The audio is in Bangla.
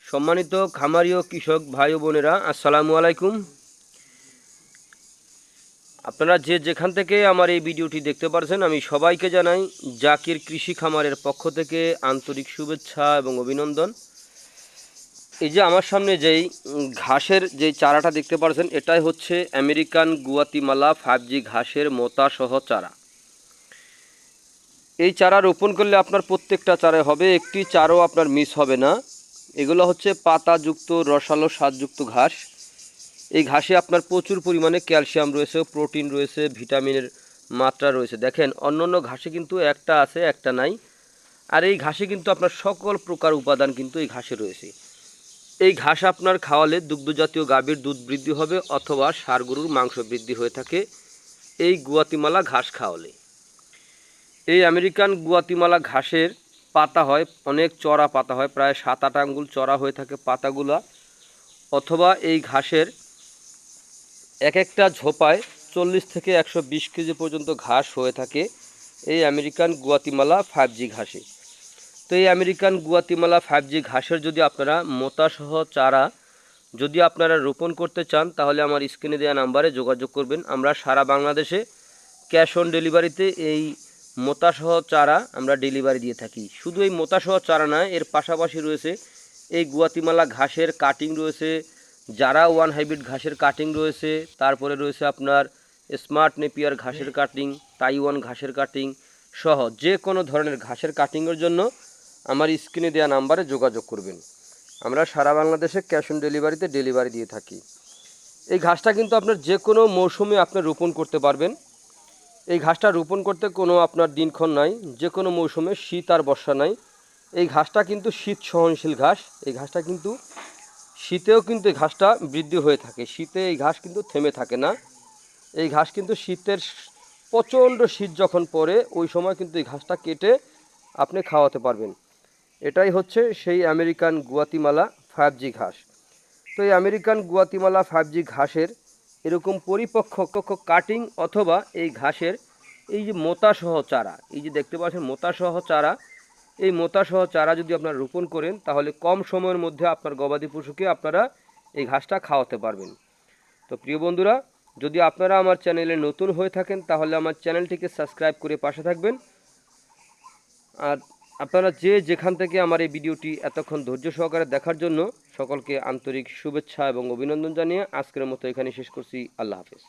সম্মানিত খামারি ও কৃষক ভাই ও বোনেরা, আসসালামু আলাইকুম। আপনারা যেখান থেকে আমার এই ভিডিওটি দেখতে পারছেন, আমি সবাইকে জানাই জাকির কৃষি খামারের পক্ষ থেকে আন্তরিক শুভেচ্ছা এবং অভিনন্দন। এই যে আমার সামনে যেই ঘাসের যে চারাটা দেখতে পারছেন, এটাই হচ্ছে আমেরিকান গুয়াতিমালা 5G ঘাসের মোতা সহ চারা। এই চারা রোপণ করলে আপনার প্রত্যেকটা চারায় হবে, একটি চারাও আপনার মিস হবে না। এগুলো হচ্ছে পাতাযুক্ত রসালো স্বাদযুক্ত ঘাস। এই ঘাসে আপনার প্রচুর পরিমাণে ক্যালসিয়াম রয়েছে, প্রোটিন রয়েছে, ভিটামিনের মাত্রা রয়েছে। দেখেন, অন্যান্য ঘাসে কিন্তু একটা আছে, একটা নাই। আর এই ঘাসে কিন্তু আপনার সকল প্রকার উপাদান কিন্তু এই ঘাসে রয়েছে। এই ঘাস আপনার খাওয়ালে দুগ্ধজাতীয় গাভীর দুধ বৃদ্ধি হবে অথবা ষাঁড় গরুর মাংস বৃদ্ধি হয়ে থাকে এই গুয়াতিমালা ঘাস খাওয়ালে। এই আমেরিকান গুয়াতিমালা ঘাসের পাতা হয় অনেক চড়া পাতা হয়, প্রায় 7-8 আঙ্গুল চড়া হয়ে থাকে পাতাগুলা। অথবা এই ঘাসের এক একটা ঝোপায় 40 থেকে 120 কেজি পর্যন্ত ঘাস হয়ে থাকে এই আমেরিকান গুয়াতিমালা 5G ঘাসে। তো এই আমেরিকান গুয়াতিমালা 5G ঘাসের যদি আপনারা মোতাসহ চারা যদি আপনারা রোপণ করতে চান, তাহলে আমার স্ক্রিনে দেওয়া নাম্বারে যোগাযোগ করবেন। আমরা সারা বাংলাদেশে ক্যাশ অন ডেলিভারিতে এই মোতাসহ চারা আমরা ডেলিভারি দিয়ে থাকি। শুধু এই মোতাসহ চারা নয়, এর পাশাপাশি রয়েছে এই গুয়াতিমালা ঘাসের কাটিং রয়েছে, যারা ওয়ান হাইব্রিড ঘাসের কাটিং রয়েছে, তারপরে রয়েছে আপনার স্মার্ট নেপিয়ার ঘাসের কাটিং, তাইওয়ান ঘাসের কাটিং সহ যে কোনো ধরনের ঘাসের কাটিংয়ের জন্য আমার স্ক্রিনে দেওয়া নাম্বারে যোগাযোগ করবেন। আমরা সারা বাংলাদেশে ক্যাশ অন ডেলিভারিতে ডেলিভারি দিয়ে থাকি। এই ঘাসটা কিন্তু আপনার যে কোনো মৌসুমে আপনি রোপণ করতে পারবেন। এই ঘাসটা রোপণ করতে কোনো আপনার দিনক্ষণ নাই, যে কোনো মৌসুমে, শীত আর বর্ষা নাই। এই ঘাসটা কিন্তু শীত সহনশীল ঘাস। এই ঘাসটা কিন্তু শীতেও কিন্তু এই ঘাসটা বৃদ্ধি হয়ে থাকে। শীতে এই ঘাস কিন্তু থেমে থাকে না। এই ঘাস কিন্তু শীতের প্রচণ্ড শীত যখন পড়ে, ওই সময় কিন্তু এই ঘাসটা কেটে আপনি খাওয়াতে পারবেন। এটাই হচ্ছে সেই আমেরিকান গুয়াতিমালা 5G ঘাস। তো এই আমেরিকান গুয়াতিমালা 5G ঘাসের এরকম পরিপক্ক কাটিং অথবা এই ঘাসের এই যে মোতাসহ চারা, এই যে দেখতে পাচ্ছেন মোতাসহ চারা, এই মোতাসহ চারা যদি আপনারা রোপণ করেন, তাহলে কম সময়ের মধ্যে আপনার গবাদি পশুকে আপনারা এই ঘাসটা খাওয়াতে পারবেন। তো প্রিয় বন্ধুরা, যদি আপনারা আমার চ্যানেলে নতুন হয়ে থাকেন, তাহলে আমার চ্যানেলটিকে সাবস্ক্রাইব করে পাশে থাকবেন। আর আপনারা যেখান থেকে আমার এই ভিডিওটি এতক্ষণ ধৈর্য সহকারে দেখার জন্য সকলকে আন্তরিক শুভেচ্ছা এবং অভিনন্দন জানিয়ে আজকের মতো এখানে শেষ করছি। আল্লাহ হাফেজ।